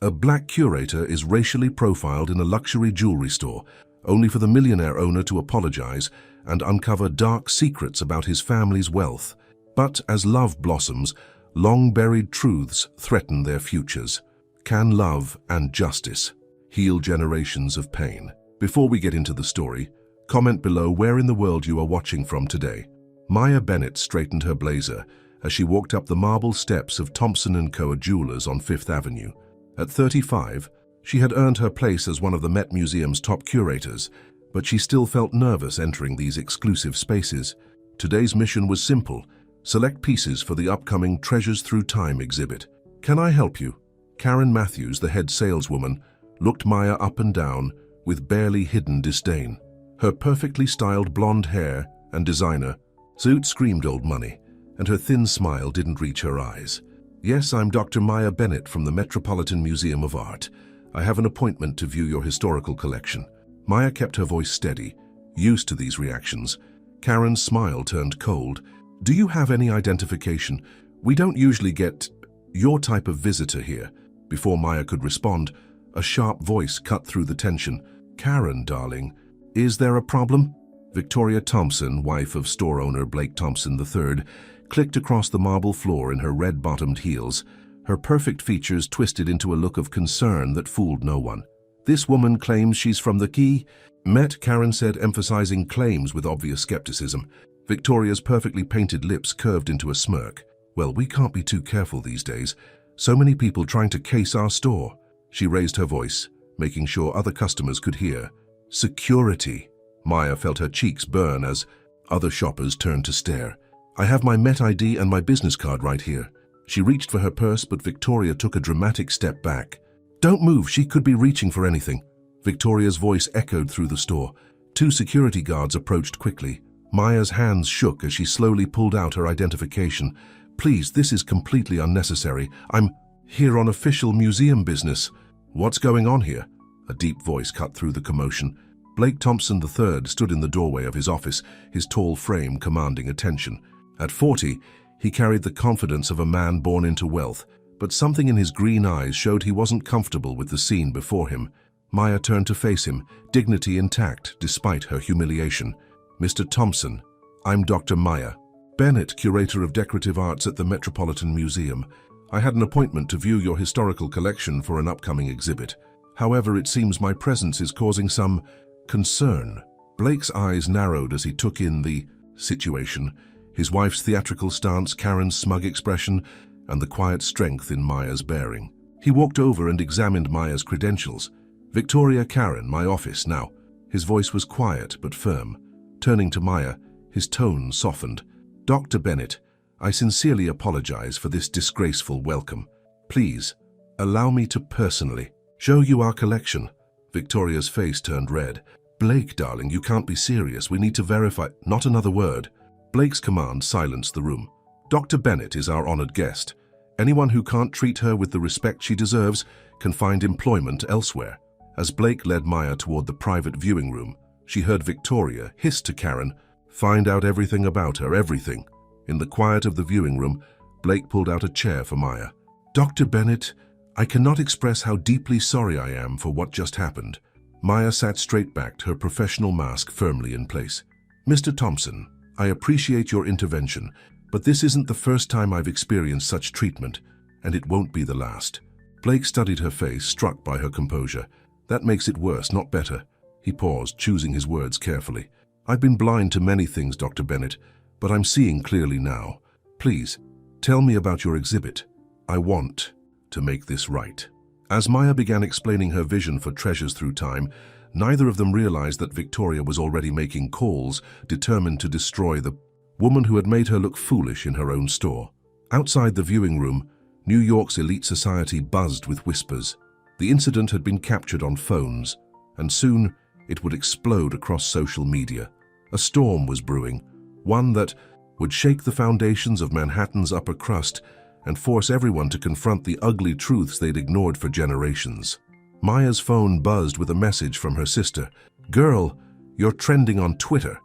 A black curator is racially profiled in a luxury jewelry store, only for the millionaire owner to apologize and uncover dark secrets about his family's wealth. But as love blossoms, long-buried truths threaten their futures. Can love and justice heal generations of pain? Before we get into the story, comment below where in the world you are watching from today. Maya Bennett straightened her blazer as she walked up the marble steps of Thompson & Co. Jewelers on Fifth Avenue. At 35, she had earned her place as one of the Met Museum's top curators, but she still felt nervous entering these exclusive spaces. Today's mission was simple: select pieces for the upcoming Treasures Through Time exhibit. "Can I help you?" Karen Matthews, the head saleswoman, looked Maya up and down with barely hidden disdain. Her perfectly styled blonde hair and designer suit screamed old money, and her thin smile didn't reach her eyes. "Yes, I'm Dr. Maya Bennett from the Metropolitan Museum of Art. I have an appointment to view your historical collection." Maya kept her voice steady, used to these reactions. Karen's smile turned cold. "Do you have any identification? We don't usually get your type of visitor here." Before Maya could respond, a sharp voice cut through the tension. "Karen, darling, is there a problem?" Victoria Thompson, wife of store owner Blake Thompson III, clicked across the marble floor in her red-bottomed heels, her perfect features twisted into a look of concern that fooled no one. "This woman claims she's from the Key Met," Karen said, emphasizing claims with obvious skepticism. Victoria's perfectly painted lips curved into a smirk. "Well, we can't be too careful these days. So many people trying to case our store." She raised her voice, making sure other customers could hear. "Security." Maya felt her cheeks burn as other shoppers turned to stare. "I have my Met ID and my business card right here." She reached for her purse, but Victoria took a dramatic step back. "Don't move, she could be reaching for anything." Victoria's voice echoed through the store. Two security guards approached quickly. Maya's hands shook as she slowly pulled out her identification. "Please, this is completely unnecessary. I'm here on official museum business." "What's going on here?" A deep voice cut through the commotion. Blake Thompson III stood in the doorway of his office, his tall frame commanding attention. At 40, he carried the confidence of a man born into wealth, but something in his green eyes showed he wasn't comfortable with the scene before him. Maya turned to face him, dignity intact despite her humiliation. "Mr. Thompson, I'm Dr. Maya Bennett, curator of decorative arts at the Metropolitan Museum. I had an appointment to view your historical collection for an upcoming exhibit. However, it seems my presence is causing some concern." Blake's eyes narrowed as he took in the situation, his wife's theatrical stance, Karen's smug expression, and the quiet strength in Maya's bearing. He walked over and examined Maya's credentials. "Victoria, Karen, my office now." His voice was quiet but firm. Turning to Maya, his tone softened. "Dr. Bennett, I sincerely apologize for this disgraceful welcome. Please, allow me to personally show you our collection." Victoria's face turned red. "Blake, darling, you can't be serious. We need to verify." "Not another word." Blake's command silenced the room. "Dr. Bennett is our honored guest. Anyone who can't treat her with the respect she deserves can find employment elsewhere." As Blake led Maya toward the private viewing room, she heard Victoria hiss to Karen, "Find out everything about her, everything." In the quiet of the viewing room, Blake pulled out a chair for Maya. "Dr. Bennett, I cannot express how deeply sorry I am for what just happened." Maya sat straight back, her professional mask firmly in place. "Mr. Thompson, I appreciate your intervention, but this isn't the first time I've experienced such treatment, and it won't be the last." Blake studied her face, struck by her composure. "That makes it worse, not better." He paused, choosing his words carefully. "I've been blind to many things, Dr. Bennett, but I'm seeing clearly now. Please, tell me about your exhibit. I want to make this right." As Maya began explaining her vision for Treasures Through Time, neither of them realized that Victoria was already making calls, determined to destroy the woman who had made her look foolish in her own store. Outside the viewing room, New York's elite society buzzed with whispers. The incident had been captured on phones, and soon it would explode across social media. A storm was brewing, one that would shake the foundations of Manhattan's upper crust and force everyone to confront the ugly truths they'd ignored for generations. Maya's phone buzzed with a message from her sister. "Girl, you're trending on Twitter.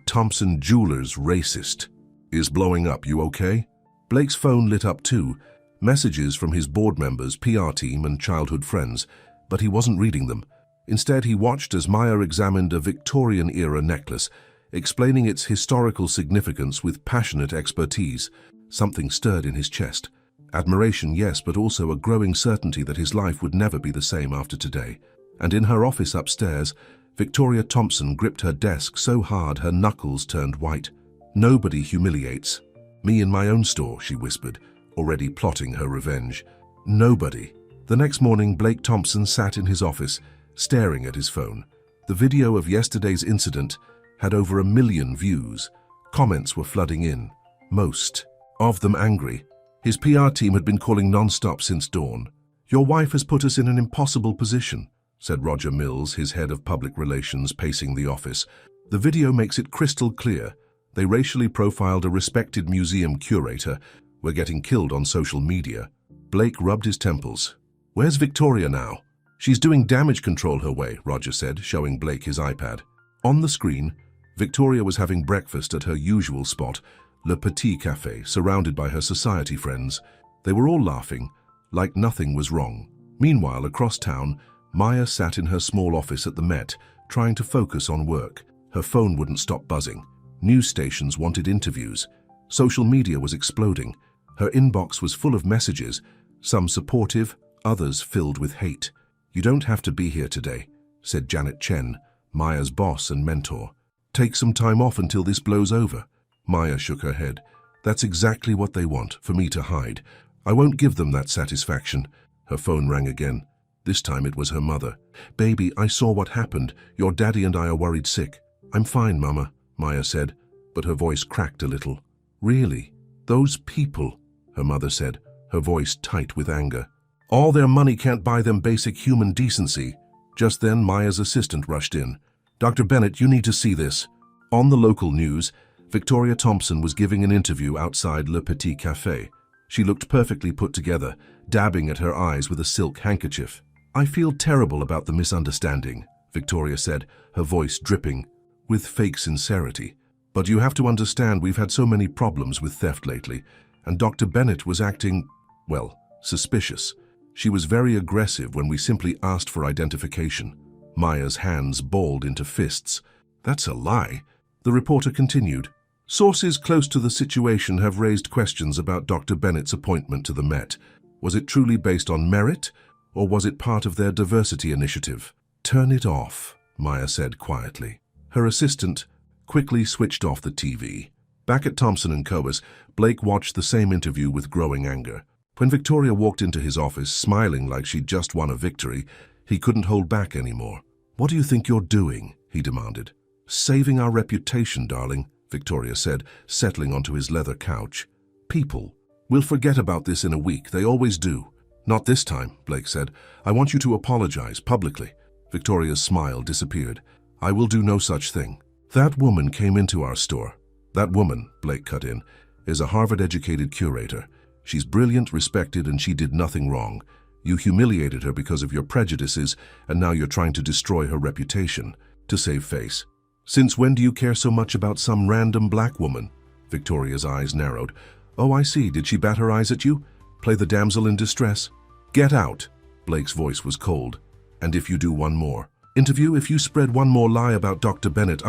Thompson Jewelers racist is blowing up. You okay?" Blake's phone lit up too, Messages from his board members, PR team, and childhood friends, but he wasn't reading them. Instead, he watched as Maya examined a Victorian-era necklace, explaining its historical significance with passionate expertise. Something stirred in his chest. Admiration, yes, but also a growing certainty that his life would never be the same after today. And in her office upstairs, Victoria Thompson gripped her desk so hard her knuckles turned white. "Nobody humiliates. Me in my own store," she whispered, already plotting her revenge. "Nobody." The next morning, Blake Thompson sat in his office, staring at his phone. The video of yesterday's incident had over 1 million views. Comments were flooding in, most of them angry. His PR team had been calling non-stop since dawn. "Your wife has put us in an impossible position," said Roger Mills, his head of public relations, pacing the office. "The video makes it crystal clear. They racially profiled a respected museum curator. We're getting killed on social media." Blake rubbed his temples. "Where's Victoria now?" "She's doing damage control her way," Roger said, showing Blake his iPad. On the screen, Victoria was having breakfast at her usual spot, Le Petit Café, surrounded by her society friends. They were all laughing, like nothing was wrong. Meanwhile, across town, Maya sat in her small office at the Met, trying to focus on work. Her phone wouldn't stop buzzing. News stations wanted interviews. Social media was exploding. Her inbox was full of messages, some supportive, others filled with hate. "You don't have to be here today," said Janet Chen, Maya's boss and mentor. "Take some time off until this blows over." Maya shook her head. "That's exactly what they want, for me to hide. I won't give them that satisfaction." Her phone rang again. This time it was her mother. "Baby, I saw what happened. Your daddy and I are worried sick." "I'm fine, Mama," Maya said, but her voice cracked a little. "Really? Those people," her mother said, her voice tight with anger. "All their money can't buy them basic human decency." Just then, Maya's assistant rushed in. "Dr. Bennett, you need to see this." On the local news, Victoria Thompson was giving an interview outside Le Petit Café. She looked perfectly put together, dabbing at her eyes with a silk handkerchief. "I feel terrible about the misunderstanding," Victoria said, her voice dripping with fake sincerity. "But you have to understand we've had so many problems with theft lately, and Dr. Bennett was acting, well, suspicious. She was very aggressive when we simply asked for identification." Maya's hands balled into fists. "That's a lie." The reporter continued. "Sources close to the situation have raised questions about Dr. Bennett's appointment to the Met. Was it truly based on merit, or was it part of their diversity initiative?" "Turn it off," Maya said quietly. Her assistant quickly switched off the TV. Back at Thompson & Co.'s, Blake watched the same interview with growing anger. When Victoria walked into his office, smiling like she'd just won a victory, he couldn't hold back anymore. "What do you think you're doing?" he demanded. "Saving our reputation, darling," Victoria said, settling onto his leather couch. "People will forget about this in a week. They always do." "Not this time," Blake said. "I want you to apologize publicly." Victoria's smile disappeared. "I will do no such thing." "That woman came into our store." "That woman," Blake cut in, "is a Harvard-educated curator. She's brilliant, respected, and she did nothing wrong. You humiliated her because of your prejudices, and now you're trying to destroy her reputation to save face. Since when do you care so much about some random black woman?" Victoria's eyes narrowed. "Oh, I see. Did she bat her eyes at you? Play the damsel in distress?" "Get out!" Blake's voice was cold. "And if you do one more interview, if you spread one more lie about Dr. Bennett,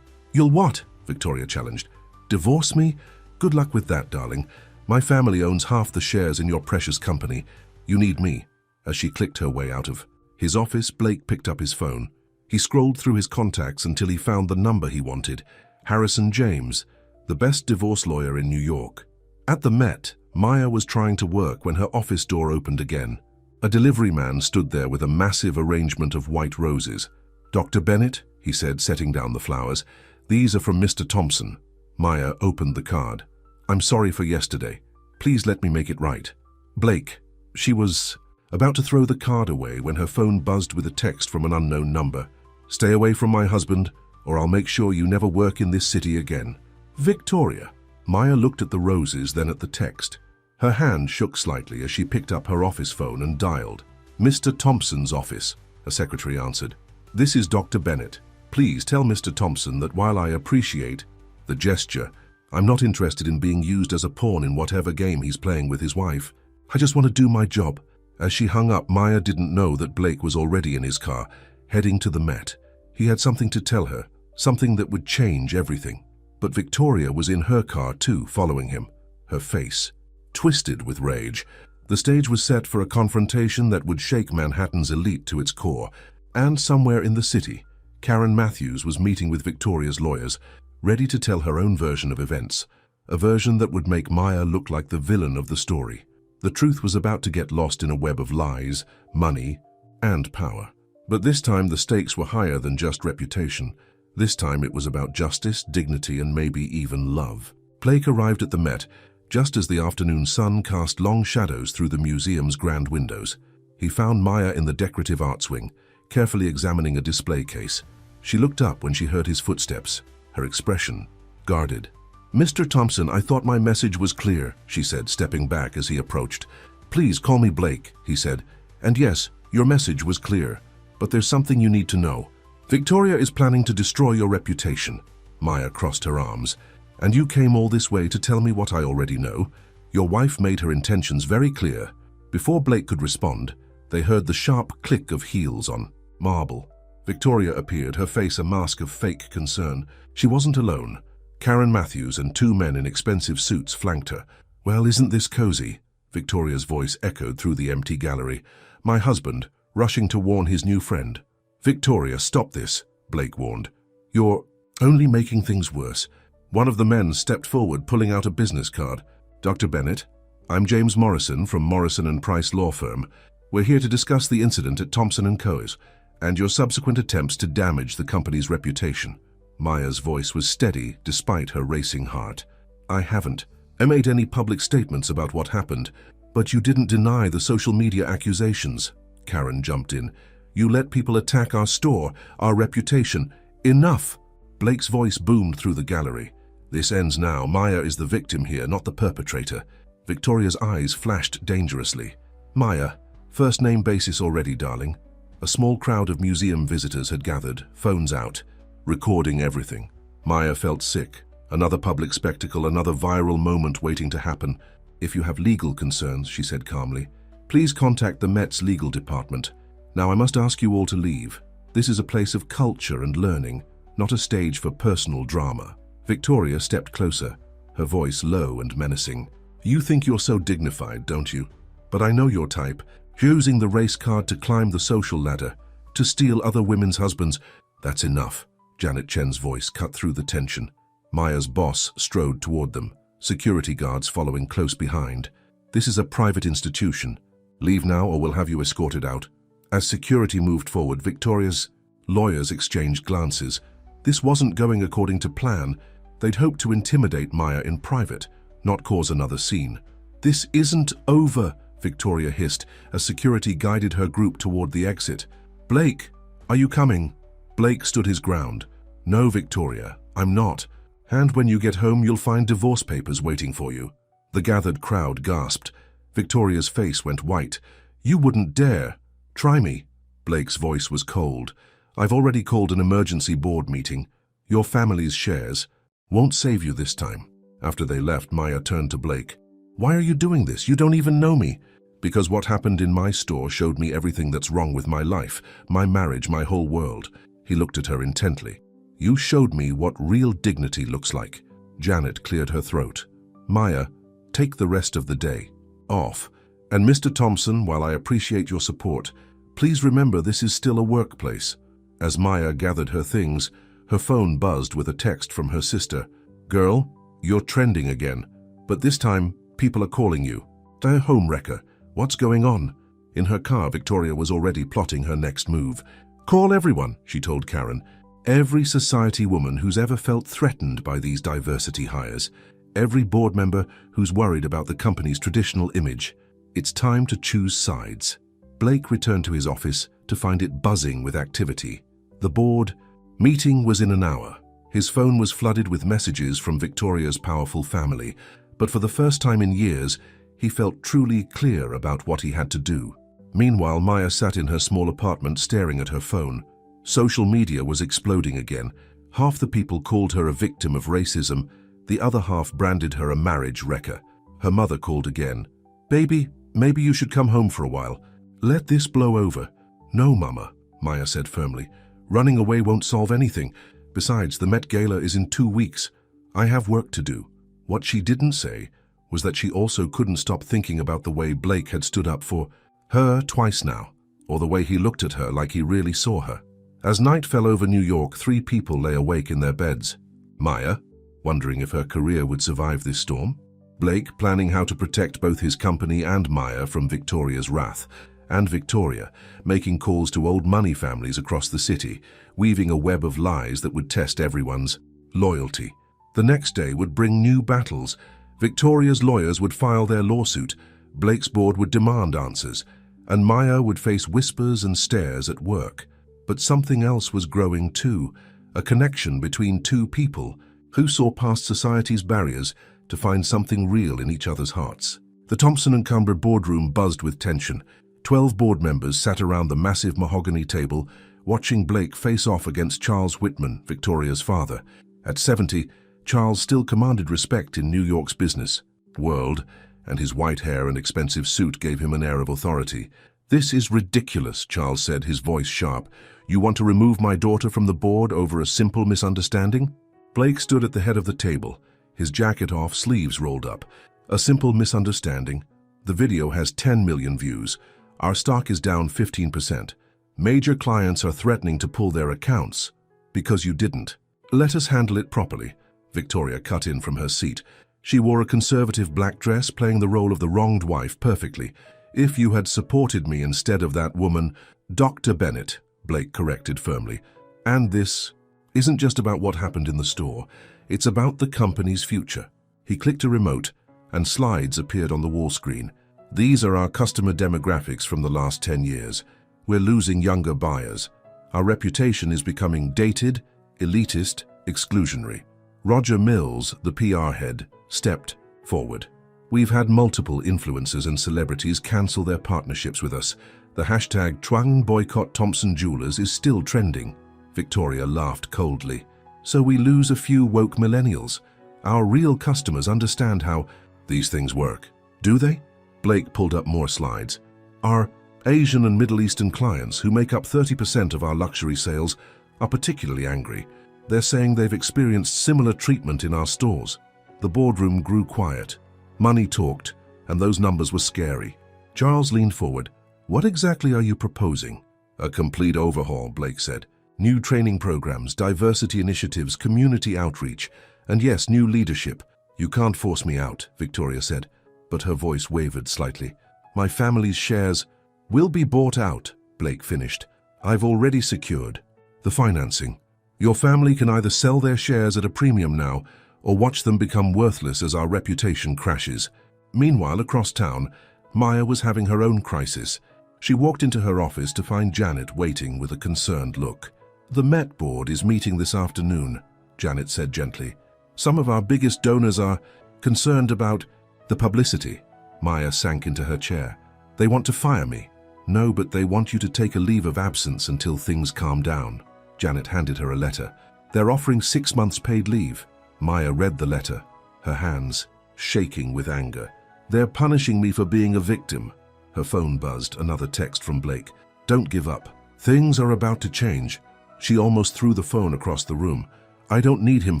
You'll what?" Victoria challenged. "Divorce me? Good luck with that, darling. My family owns half the shares in your precious company. You need me." As she clicked her way out of his office, Blake picked up his phone. He scrolled through his contacts until he found the number he wanted. Harrison James, the best divorce lawyer in New York. At the Met, Maya was trying to work when her office door opened again. A delivery man stood there with a massive arrangement of white roses. "Dr. Bennett," he said, setting down the flowers, "these are from Mr. Thompson." Maya opened the card. "I'm sorry for yesterday. Please let me make it right." "Blake." She was about to throw the card away when her phone buzzed with a text from an unknown number. "Stay away from my husband, or I'll make sure you never work in this city again." "Victoria." Maya looked at the roses, then at the text. Her hand shook slightly as she picked up her office phone and dialed. "Mr. Thompson's office," a secretary answered. "This is Dr. Bennett. Please tell Mr. Thompson that while I appreciate the gesture, I'm not interested in being used as a pawn in whatever game he's playing with his wife." I just want to do my job." As she hung up, Maya didn't know that Blake was already in his car, heading to the Met. He had something to tell her, something that would change everything. But Victoria was in her car too, following him, her face twisted with rage. The stage was set for a confrontation that would shake Manhattan's elite to its core. And somewhere in the city, Karen Matthews was meeting with Victoria's lawyers, ready to tell her own version of events, a version that would make Maya look like the villain of the story. The truth was about to get lost in a web of lies, money, and power. But this time the stakes were higher than just reputation. This time it was about justice, dignity, and maybe even love. Blake arrived at the Met just as the afternoon sun cast long shadows through the museum's grand windows. He found Maya in the decorative arts wing, carefully examining a display case. She looked up when she heard his footsteps, her expression guarded. "Mr. Thompson, I thought my message was clear," she said, stepping back as he approached. "Please call me Blake," he said. "And yes, your message was clear. But there's something you need to know. Victoria is planning to destroy your reputation." Maya crossed her arms. "And you came all this way to tell me what I already know?" Your wife made her intentions very clear. Before Blake could respond, they heard the sharp click of heels on marble. Victoria appeared, her face a mask of fake concern. She wasn't alone. Karen Matthews and two men in expensive suits flanked her. "Well, isn't this cozy?" Victoria's voice echoed through the empty gallery. "My husband, rushing to warn his new friend." "Victoria, stop this," Blake warned. "You're only making things worse." One of the men stepped forward, pulling out a business card. "Dr. Bennett, I'm James Morrison from Morrison & Price Law Firm. We're here to discuss the incident at Thompson & Co.'s and your subsequent attempts to damage the company's reputation." Maya's voice was steady despite her racing heart. "I haven't made any public statements about what happened, but you didn't deny the social media accusations." Karen jumped in. "You let people attack our store, our reputation. Enough!" Blake's voice boomed through the gallery. "This ends now. Maya is the victim here, not the perpetrator." Victoria's eyes flashed dangerously. "Maya, first name basis already, darling." A small crowd of museum visitors had gathered, phones out, recording everything. Maya felt sick. Another public spectacle, another viral moment waiting to happen. "If you have legal concerns," she said calmly, "please contact the Met's legal department. Now I must ask you all to leave. This is a place of culture and learning, not a stage for personal drama." Victoria stepped closer, her voice low and menacing. "You think you're so dignified, don't you? But I know your type. Using the race card to climb the social ladder, to steal other women's husbands. That's enough." Janet Chen's voice cut through the tension. Maya's boss strode toward them, security guards following close behind. "This is a private institution. Leave now or we'll have you escorted out." As security moved forward, Victoria's lawyers exchanged glances. This wasn't going according to plan. They'd hoped to intimidate Maya in private, not cause another scene. "This isn't over," Victoria hissed as security guided her group toward the exit. "Blake, are you coming?" Blake stood his ground. "No, Victoria, I'm not. And when you get home, you'll find divorce papers waiting for you." The gathered crowd gasped. Victoria's face went white. "You wouldn't dare. Try me." Blake's voice was cold. "I've already called an emergency board meeting. Your family's shares won't save you this time." After they left, Maya turned to Blake. "Why are you doing this? You don't even know me." "Because what happened in my store showed me everything that's wrong with my life, my marriage, my whole world." He looked at her intently. "You showed me what real dignity looks like." Janet cleared her throat. "Maya, take the rest of the day off. And Mr. Thompson, while I appreciate your support, please remember this is still a workplace." As Maya gathered her things, her phone buzzed with a text from her sister. "Girl, you're trending again. But this time, people are calling you. The homewrecker. What's going on?" In her car, Victoria was already plotting her next move. "Call everyone," she told Karen. "Every society woman who's ever felt threatened by these diversity hires. Every board member who's worried about the company's traditional image. It's time to choose sides." Blake returned to his office to find it buzzing with activity. The board meeting was in an hour. His phone was flooded with messages from Victoria's powerful family, but for the first time in years, he felt truly clear about what he had to do. Meanwhile, Maya sat in her small apartment staring at her phone. Social media was exploding again. Half the people called her a victim of racism, the other half branded her a marriage wrecker. Her mother called again. "Baby, Maybe you should come home for a while. Let this blow over. No, Mama, Maya said firmly. Running away won't solve anything. Besides, the Met Gala is in 2 weeks. I have work to do. What she didn't say was that she also couldn't stop thinking about the way Blake had stood up for her twice now, or the way he looked at her like he really saw her. As night fell over New York, 3 people lay awake in their beds. Maya, wondering if her career would survive this storm. Blake, planning how to protect both his company and Maya from Victoria's wrath. And Victoria, making calls to old money families across the city, weaving a web of lies that would test everyone's loyalty. The next day would bring new battles. Victoria's lawyers would file their lawsuit, Blake's board would demand answers, and Maya would face whispers and stares at work. But something else was growing too, a connection between 2 people who saw past society's barriers to find something real in each other's hearts. The Thompson & Cumber boardroom buzzed with tension. 12 board members sat around the massive mahogany table, watching Blake face off against Charles Whitman, Victoria's father. At 70, Charles still commanded respect in New York's business world, and his white hair and expensive suit gave him an air of authority. "This is ridiculous," Charles said, his voice sharp. "You want to remove my daughter from the board over a simple misunderstanding?" Blake stood at the head of the table, his jacket off, sleeves rolled up. "A simple misunderstanding. The video has 10 million views. Our stock is down 15%. Major clients are threatening to pull their accounts because you didn't. Let us handle it properly." Victoria cut in from her seat. She wore a conservative black dress, playing the role of the wronged wife perfectly. "If you had supported me instead of that woman—" "Dr. Bennett," Blake corrected firmly. "And this isn't just about what happened in the store. It's about the company's future." He clicked a remote, and slides appeared on the wall screen. "These are our customer demographics from the last 10 years. We're losing younger buyers. Our reputation is becoming dated, elitist, exclusionary." Roger Mills, the PR head, stepped forward. "We've had multiple influencers and celebrities cancel their partnerships with us. The hashtag Twang Boycott Thompson Jewelers is still trending." Victoria laughed coldly. "So we lose a few woke millennials. Our real customers understand how these things work. Do they?" Blake pulled up more slides. "Our Asian and Middle Eastern clients, who make up 30% of our luxury sales, are particularly angry. They're saying they've experienced similar treatment in our stores." The boardroom grew quiet. Money talked, and those numbers were scary. Charles leaned forward. "What exactly are you proposing?" "A complete overhaul," Blake said. "New training programs, diversity initiatives, community outreach, and yes, new leadership." "You can't force me out," Victoria said, but her voice wavered slightly. "My family's shares will be bought out," Blake finished. "I've already secured the financing. Your family can either sell their shares at a premium now or watch them become worthless as our reputation crashes." Meanwhile, across town, Maya was having her own crisis. She walked into her office to find Janet waiting with a concerned look. "The Met Board is meeting this afternoon," Janet said gently. "Some of our biggest donors are concerned about the publicity." Maya sank into her chair. "They want to fire me." "No, but they want you to take a leave of absence until things calm down." Janet handed her a letter. "They're offering 6 months paid leave." Maya read the letter, her hands shaking with anger. "They're punishing me for being a victim." Her phone buzzed, another text from Blake. "Don't give up. Things are about to change." She almost threw the phone across the room. "I don't need him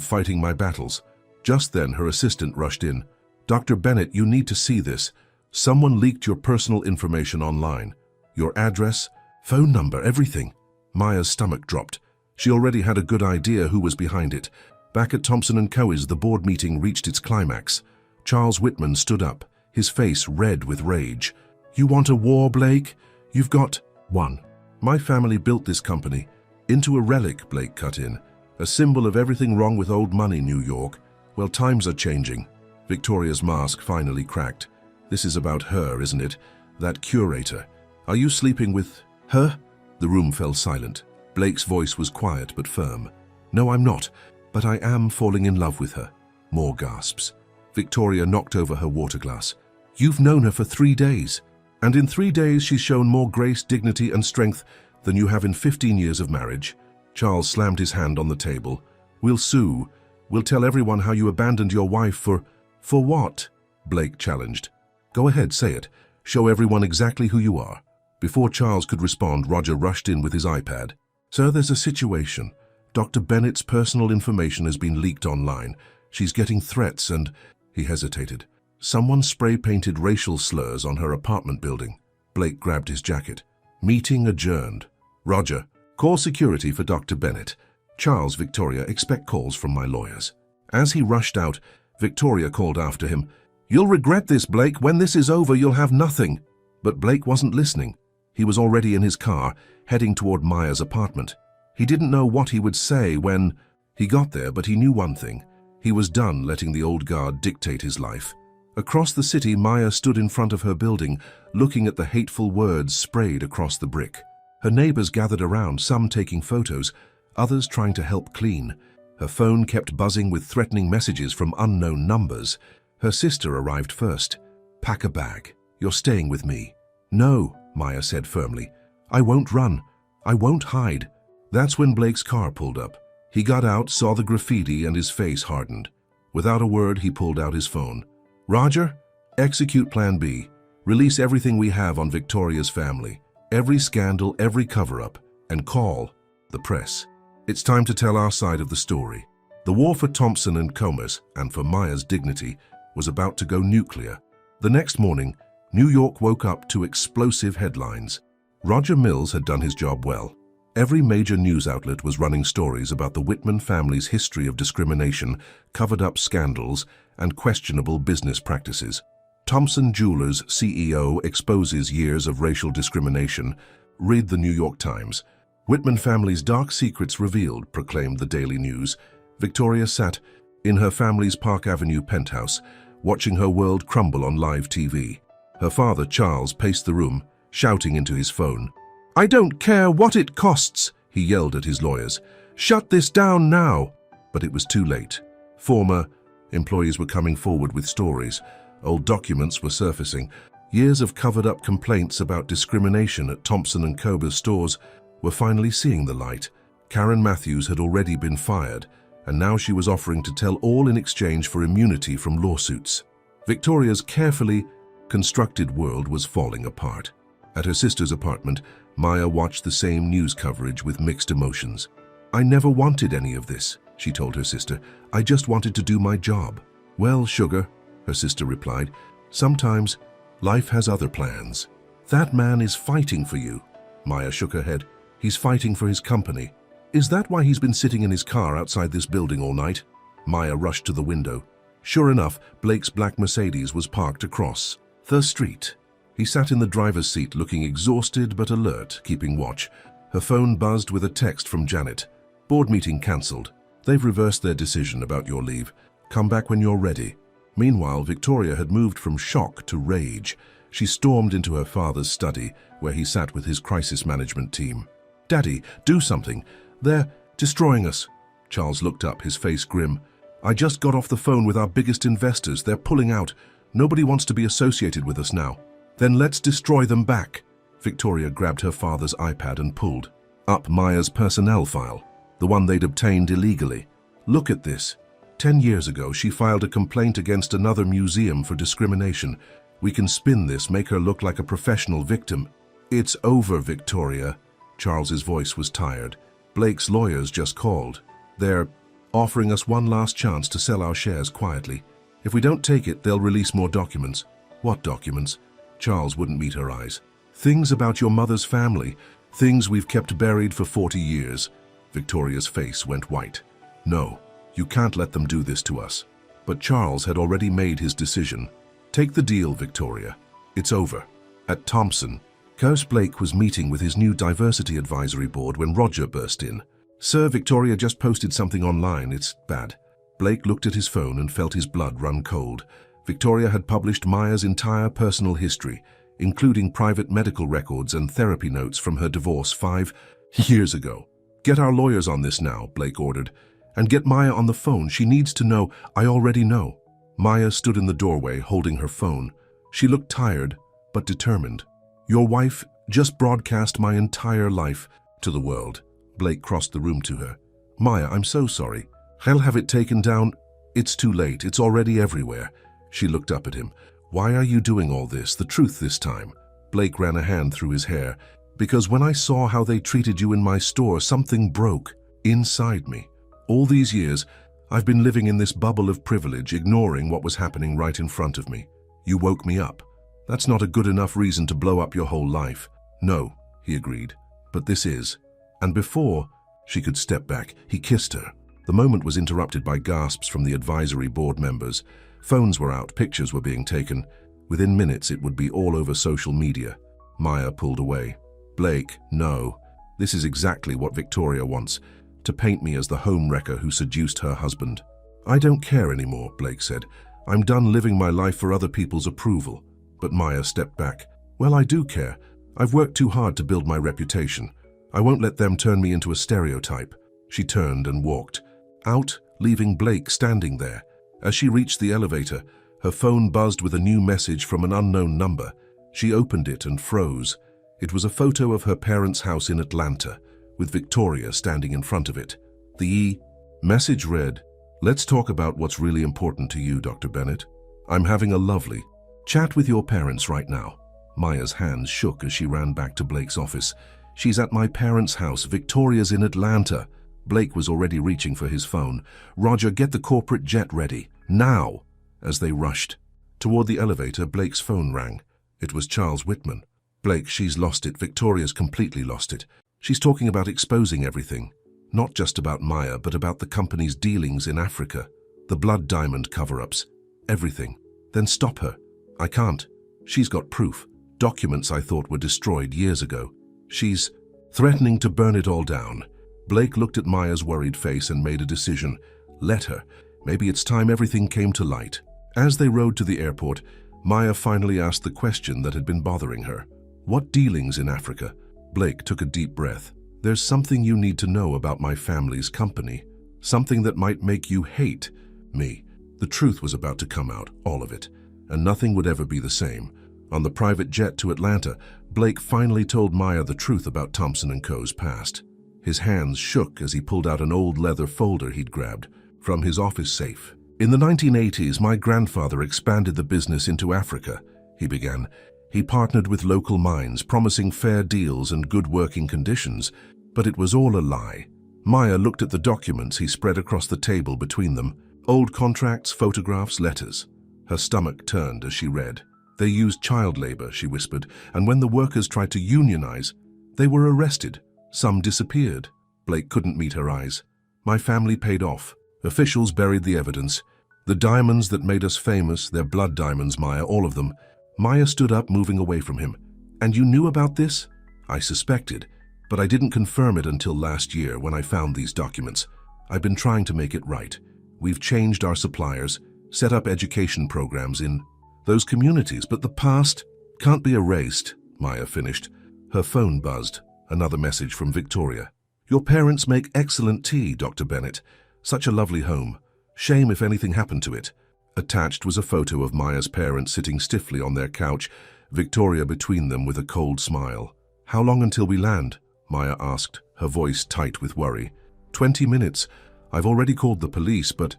fighting my battles." Just then, her assistant rushed in. "Dr. Bennett, you need to see this. Someone leaked your personal information online. Your address, phone number, everything." Maya's stomach dropped. She already had a good idea who was behind it. Back at Thompson & Co.'s, the board meeting reached its climax. Charles Whitman stood up, his face red with rage. "You want a war, Blake? You've got one. My family built this company into a relic," Blake cut in. "A symbol of everything wrong with old money, New York. Well, times are changing." Victoria's mask finally cracked. "This is about her, isn't it? That curator. Are you sleeping with her?" The room fell silent. Blake's voice was quiet but firm. "No, I'm not, but I am falling in love with her." More gasps. Victoria knocked over her water glass. "You've known her for 3 days, and in 3 days she's shown more grace, dignity, and strength than you have in 15 years of marriage." Charles slammed his hand on the table. "We'll sue. We'll tell everyone how you abandoned your wife for..." "For what?" Blake challenged. "Go ahead, say it. Show everyone exactly who you are." Before Charles could respond, Roger rushed in with his iPad. "Sir, there's a situation. Dr. Bennett's personal information has been leaked online. She's getting threats and—" He hesitated. "Someone spray-painted racial slurs on her apartment building." Blake grabbed his jacket. "Meeting adjourned." "Roger, call security for Dr. Bennett. Charles, Victoria, expect calls from my lawyers." As he rushed out, Victoria called after him, "You'll regret this, Blake. When this is over, you'll have nothing." But Blake wasn't listening. He was already in his car, heading toward Maya's apartment. He didn't know what he would say when he got there, but he knew one thing. He was done letting the old guard dictate his life. Across the city, Maya stood in front of her building, looking at the hateful words sprayed across the brick. Her neighbors gathered around, some taking photos, others trying to help clean. Her phone kept buzzing with threatening messages from unknown numbers. Her sister arrived first. "Pack a bag. You're staying with me." "No," Maya said firmly. "I won't run. I won't hide." That's when Blake's car pulled up. He got out, saw the graffiti, and his face hardened. Without a word, he pulled out his phone. "Roger, execute Plan B. Release everything we have on Victoria's family. Every scandal, every cover-up. And call the press. It's time to tell our side of the story." The war for Thompson and Comas, and for Maya's dignity, was about to go nuclear. The next morning, New York woke up to explosive headlines. Roger Mills had done his job well. Every major news outlet was running stories about the Whitman family's history of discrimination, covered-up scandals, and questionable business practices. Thompson Jewelers CEO exposes years of racial discrimination. Read the New York Times. Whitman family's dark secrets revealed, proclaimed the Daily News. Victoria sat in her family's Park Avenue penthouse, watching her world crumble on live TV. Her father, Charles, paced the room, shouting into his phone. "I don't care what it costs," he yelled at his lawyers. "Shut this down now." But it was too late. Former employees were coming forward with stories. Old documents were surfacing. Years of covered-up complaints about discrimination at Thompson and Cober's stores were finally seeing the light. Karen Matthews had already been fired, and now she was offering to tell all in exchange for immunity from lawsuits. Victoria's carefully constructed world was falling apart. At her sister's apartment, Maya watched the same news coverage with mixed emotions. "I never wanted any of this," she told her sister. "I just wanted to do my job." "Well, sugar," her sister replied, "sometimes life has other plans." "That man is fighting for you." Maya shook her head. "He's fighting for his company." "Is that why he's been sitting in his car outside this building all night?" Maya rushed to the window. Sure enough, Blake's black Mercedes was parked across the street. He sat in the driver's seat, looking exhausted but alert, keeping watch. Her phone buzzed with a text from Janet. "Board meeting cancelled. They've reversed their decision about your leave. Come back when you're ready." Meanwhile, Victoria had moved from shock to rage. She stormed into her father's study, where he sat with his crisis management team. "Daddy, do something. They're destroying us." Charles looked up, his face grim. "I just got off the phone with our biggest investors. They're pulling out. Nobody wants to be associated with us now." "Then let's destroy them back." Victoria grabbed her father's iPad and pulled up Maya's personnel file, the one they'd obtained illegally. "Look at this. 10 years ago, she filed a complaint against another museum for discrimination. We can spin this, make her look like a professional victim." "It's over, Victoria." Charles's voice was tired. "Blake's lawyers just called. They're offering us one last chance to sell our shares quietly. If we don't take it, they'll release more documents." "What documents?" Charles wouldn't meet her eyes. "Things about your mother's family. Things we've kept buried for 40 years. Victoria's face went white. "No, you can't let them do this to us." But Charles had already made his decision. "Take the deal, Victoria. It's over." At Thompson, Curse Blake was meeting with his new diversity advisory board when Roger burst in. "Sir, Victoria just posted something online. It's bad." Blake looked at his phone and felt his blood run cold. Victoria had published Maya's entire personal history, including private medical records and therapy notes from her divorce 5 years ago. "Get our lawyers on this now," Blake ordered. "And get Maya on the phone. She needs to know. I already know." Maya stood in the doorway, holding her phone. She looked tired, but determined. "Your wife just broadcast my entire life to the world." Blake crossed the room to her. "Maya, I'm so sorry. I'll have it taken down." "It's too late. It's already everywhere." She looked up at him. Why are you doing all this? The truth this time. Blake ran a hand through his hair. Because when I saw how they treated you in my store, something broke inside me. All these years, I've been living in this bubble of privilege, ignoring what was happening right in front of me. You woke me up. That's not a good enough reason to blow up your whole life. No, he agreed, but this is. And before she could step back, he kissed her. The moment was interrupted by gasps from the advisory board members. Phones were out, pictures were being taken. Within minutes, it would be all over social media. Maya pulled away. Blake, no. This is exactly what Victoria wants, to paint me as the homewrecker who seduced her husband. I don't care anymore, Blake said. I'm done living my life for other people's approval. But Maya stepped back. Well, I do care. I've worked too hard to build my reputation. I won't let them turn me into a stereotype. She turned and walked out, leaving Blake standing there. As she reached the elevator, her phone buzzed with a new message from an unknown number. She opened it and froze. It was a photo of her parents' house in Atlanta, with Victoria standing in front of it. The message read, "Let's talk about what's really important to you, Dr. Bennett. I'm having a lovely chat with your parents right now." Maya's hands shook as she ran back to Blake's office. "She's at my parents' house. Victoria's in Atlanta." Blake was already reaching for his phone. "Roger, get the corporate jet ready. Now!" As they rushed toward the elevator, Blake's phone rang. It was Charles Whitman. "Blake, she's lost it. Victoria's completely lost it. She's talking about exposing everything. Not just about Maya, but about the company's dealings in Africa. The blood diamond cover-ups. Everything. Then stop her." "I can't. She's got proof. Documents I thought were destroyed years ago. She's threatening to burn it all down." Blake looked at Maya's worried face and made a decision. Let her. Maybe it's time everything came to light. As they rode to the airport, Maya finally asked the question that had been bothering her. "What dealings in Africa?" Blake took a deep breath. "There's something you need to know about my family's company. Something that might make you hate me." The truth was about to come out, all of it, and nothing would ever be the same. On the private jet to Atlanta, Blake finally told Maya the truth about Thompson & Co.'s past. His hands shook as he pulled out an old leather folder he'd grabbed from his office safe. "In the 1980s, my grandfather expanded the business into Africa," he began. "He partnered with local mines, promising fair deals and good working conditions, but it was all a lie." Maya looked at the documents he spread across the table between them. Old contracts, photographs, letters. Her stomach turned as she read. "They used child labor," she whispered, "and when the workers tried to unionize, they were arrested. Some disappeared." Blake couldn't meet her eyes. "My family paid off. Officials buried the evidence. The diamonds that made us famous, they're blood diamonds, Maya, all of them." Maya stood up, moving away from him. "And you knew about this?" "I suspected, but I didn't confirm it until last year when I found these documents. I've been trying to make it right. We've changed our suppliers, set up education programs in those communities, but the past can't be erased," Maya finished. Her phone buzzed. Another message from Victoria. "Your parents make excellent tea, Dr. Bennett. Such a lovely home. Shame if anything happened to it." Attached was a photo of Maya's parents sitting stiffly on their couch, Victoria between them with a cold smile. "How long until we land?" Maya asked, her voice tight with worry. 20 minutes. I've already called the police, but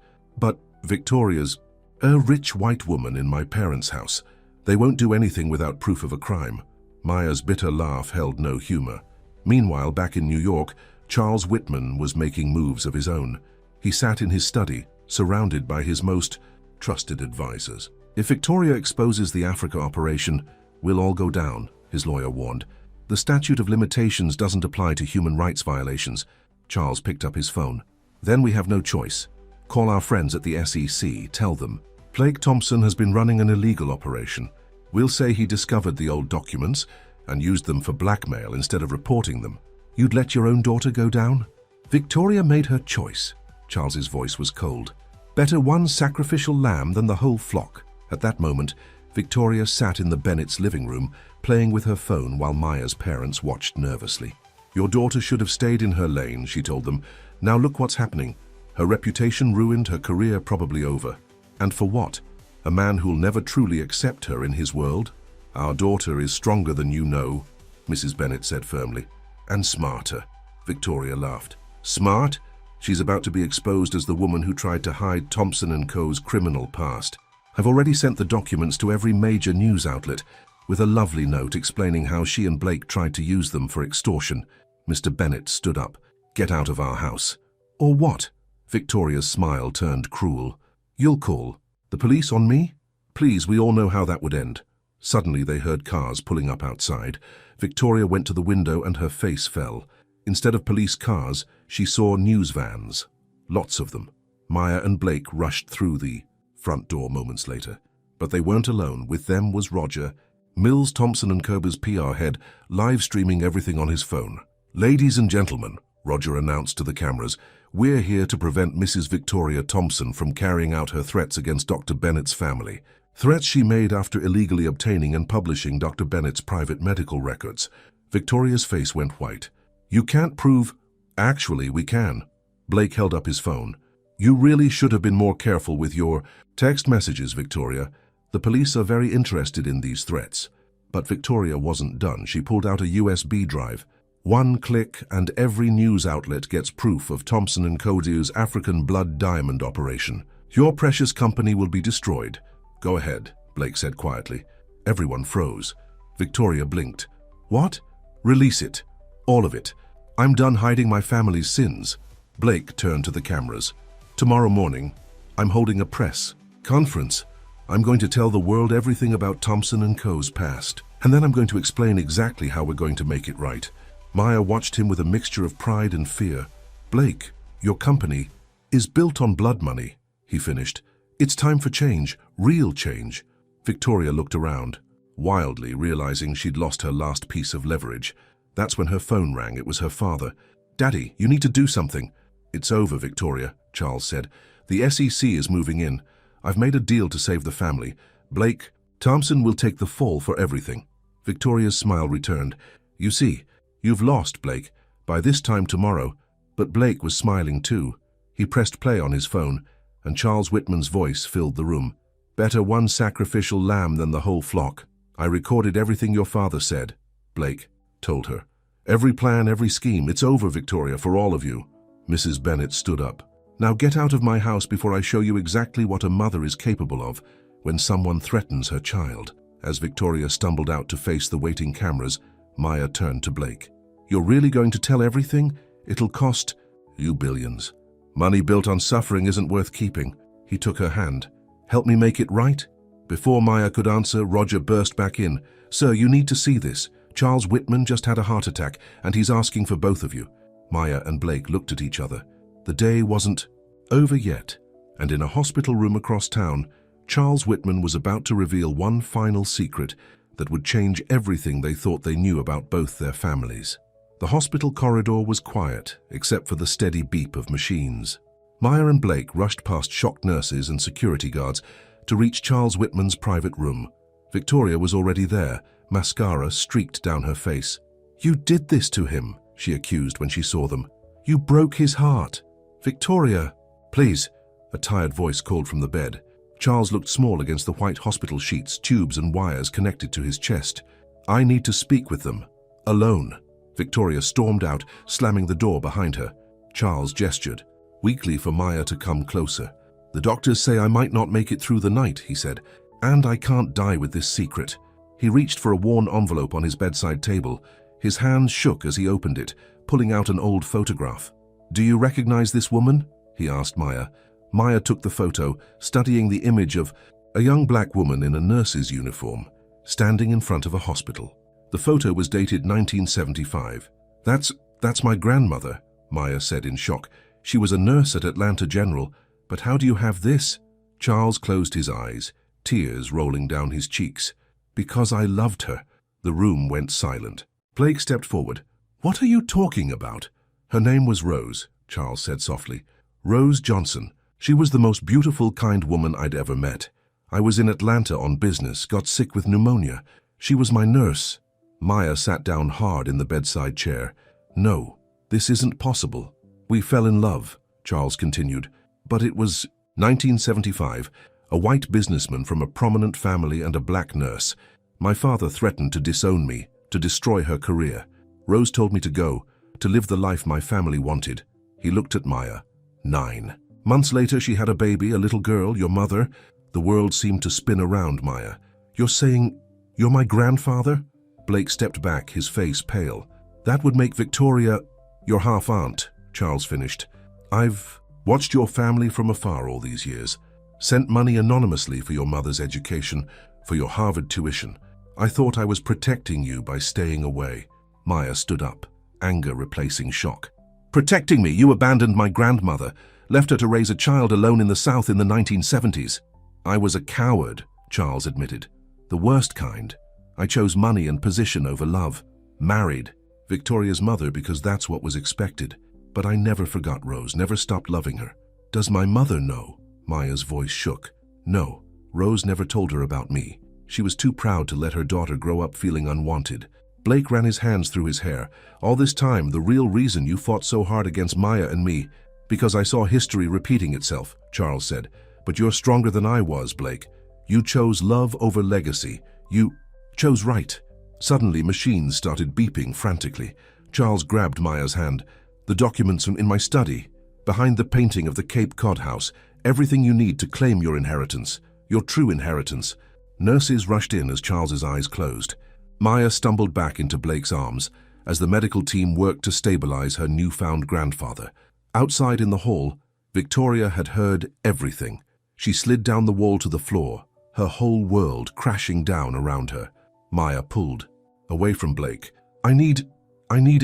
Victoria's a rich white woman in my parents' house. They won't do anything without proof of a crime." Maya's bitter laugh held no humor. Meanwhile, back in New York, Charles Whitman was making moves of his own. He sat in his study, surrounded by his most trusted advisors. "If Victoria exposes the Africa operation, we'll all go down," his lawyer warned. "The statute of limitations doesn't apply to human rights violations." Charles picked up his phone. "Then we have no choice. Call our friends at the SEC, tell them. Blake Thompson has been running an illegal operation. We'll say he discovered the old documents and used them for blackmail instead of reporting them. You'd let your own daughter go down?" "Victoria made her choice." Charles's voice was cold. "Better one sacrificial lamb than the whole flock." At that moment, Victoria sat in the Bennett's living room, playing with her phone while Maya's parents watched nervously. "Your daughter should have stayed in her lane," she told them. "Now look what's happening. Her reputation ruined, her career probably over. And for what? A man who'll never truly accept her in his world? Our daughter is stronger than you know," Mrs. Bennett said firmly. "And smarter," Victoria laughed. "Smart? She's about to be exposed as the woman who tried to hide Thompson & Co.'s criminal past." I've already sent the documents to every major news outlet, with a lovely note explaining how she and Blake tried to use them for extortion. Mr. Bennett stood up. Get out of our house. Or what? Victoria's smile turned cruel. You'll call the police on me? Please, we all know how that would end. Suddenly they heard cars pulling up outside. Victoria went to the window and her face fell. Instead of police cars, she saw news vans. Lots of them. Maya and Blake rushed through the front door moments later. But they weren't alone. With them was Roger, Mills Thompson & Co's PR head, live streaming everything on his phone. Ladies and gentlemen, Roger announced to the cameras, we're here to prevent Mrs. Victoria Thompson from carrying out her threats against Dr. Bennett's family. Threats she made after illegally obtaining and publishing Dr. Bennett's private medical records. Victoria's face went white. You can't prove... Actually, we can. Blake held up his phone. You really should have been more careful with your text messages, Victoria. The police are very interested in these threats. But Victoria wasn't done. She pulled out a USB drive. One click and every news outlet gets proof of Thompson & Co's African blood diamond operation. Your precious company will be destroyed. Go ahead, Blake said quietly. Everyone froze. Victoria blinked. What? Release it. All of it. I'm done hiding my family's sins. Blake turned to the cameras. Tomorrow morning, I'm holding a press conference. I'm going to tell the world everything about Thompson & Co's past. And then I'm going to explain exactly how we're going to make it right. Maya watched him with a mixture of pride and fear. Blake, your company is built on blood money, he finished. It's time for change, real change. Victoria looked around, wildly realizing she'd lost her last piece of leverage. That's when her phone rang. It was her father. Daddy, you need to do something. It's over, Victoria, Charles said. The SEC is moving in. I've made a deal to save the family. Blake, Thompson will take the fall for everything. Victoria's smile returned. You see, you've lost, Blake, by this time tomorrow. But Blake was smiling too. He pressed play on his phone, and Charles Whitman's voice filled the room. Better one sacrificial lamb than the whole flock. I recorded everything your father said, Blake told her. Every plan, every scheme. It's over, Victoria, for all of you. Mrs. Bennett stood up. Now get out of my house before I show you exactly what a mother is capable of when someone threatens her child. As Victoria stumbled out to face the waiting cameras, Maya turned to Blake. You're really going to tell everything? It'll cost you billions. Money built on suffering isn't worth keeping. He took her hand. Help me make it right? Before Maya could answer, Roger burst back in. Sir, you need to see this. Charles Whitman just had a heart attack, and he's asking for both of you. Maya and Blake looked at each other. The day wasn't over yet, and in a hospital room across town, Charles Whitman was about to reveal one final secret that would change everything they thought they knew about both their families. The hospital corridor was quiet, except for the steady beep of machines. Maya and Blake rushed past shocked nurses and security guards to reach Charles Whitman's private room. Victoria was already there, mascara streaked down her face. You did this to him, she accused when she saw them. You broke his heart. Victoria, please, a tired voice called from the bed. Charles looked small against the white hospital sheets, tubes and wires connected to his chest. I need to speak with them. Alone. Victoria stormed out, slamming the door behind her. Charles gestured, weakly for Maya to come closer. The doctors say I might not make it through the night, he said, and I can't die with this secret. He reached for a worn envelope on his bedside table. His hands shook as he opened it, pulling out an old photograph. Do you recognize this woman? He asked Maya. Maya took the photo, studying the image of a young black woman in a nurse's uniform, standing in front of a hospital. The photo was dated 1975. That's my grandmother, Maya said in shock. She was a nurse at Atlanta General, but how do you have this? Charles closed his eyes, tears rolling down his cheeks. Because I loved her. The room went silent. Blake stepped forward. What are you talking about? Her name was Rose, Charles said softly. Rose Johnson. She was the most beautiful, kind woman I'd ever met. I was in Atlanta on business, got sick with pneumonia. She was my nurse. Maya sat down hard in the bedside chair. No, this isn't possible. We fell in love, Charles continued. But it was 1975. A white businessman from a prominent family and a black nurse. My father threatened to disown me, to destroy her career. Rose told me to go, to live the life my family wanted. He looked at Maya. 9 months later, she had a baby, a little girl, your mother. The The world seemed to spin around Maya. "You're saying you're my grandfather?" Blake stepped back, his face pale. "That would make Victoria your half-aunt," Charles finished. "I've watched your family from afar all these years, sent money anonymously for your mother's education, for your Harvard tuition. I thought I was protecting you by staying away." Maya stood up, anger replacing shock. "Protecting me? You abandoned my grandmother, left her to raise a child alone in the South in the 1970s. "I was a coward," Charles admitted. "The worst kind. I chose money and position over love. Married Victoria's mother because that's what was expected. But I never forgot Rose, never stopped loving her." "Does my mother know?" Maya's voice shook. "No, Rose never told her about me. She was too proud to let her daughter grow up feeling unwanted." Blake ran his hands through his hair. "All this time, the real reason you fought so hard against Maya and me, because I saw history repeating itself," Charles said. "But you're stronger than I was, Blake. You chose love over legacy. You chose right." Suddenly, machines started beeping frantically. Charles grabbed Maya's hand. "The documents in my study, behind the painting of the Cape Cod house, everything you need to claim your inheritance, your true inheritance." Nurses rushed in as Charles's eyes closed. Maya stumbled back into Blake's arms as the medical team worked to stabilize her newfound grandfather. Outside in the hall, Victoria had heard everything. She slid down the wall to the floor, her whole world crashing down around her. Maya pulled away from Blake. I need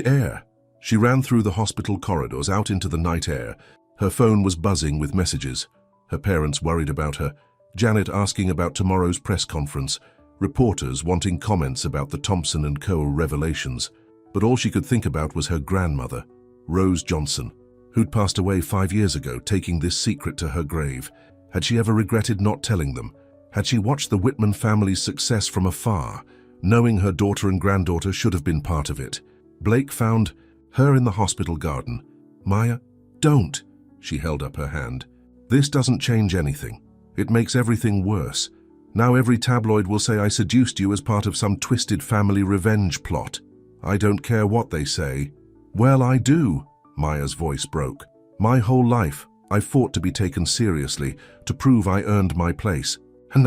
air." She ran through the hospital corridors out into the night air. Her phone was buzzing with messages. Her parents worried about her, Janet asking about tomorrow's press conference, reporters wanting comments about the Thompson & Co. revelations. But all she could think about was her grandmother, Rose Johnson, who'd passed away 5 years ago, taking this secret to her grave. Had she ever regretted not telling them? Had she watched the Whitman family's success from afar, knowing her daughter and granddaughter should have been part of it? Blake found her in the hospital garden. "Maya, don't." She held up her hand. "This doesn't change anything. It makes everything worse. Now every tabloid will say I seduced you as part of some twisted family revenge plot. I don't care what they say." "Well, I do." Maya's voice broke. "My whole life, I fought to be taken seriously, to prove I earned my place. And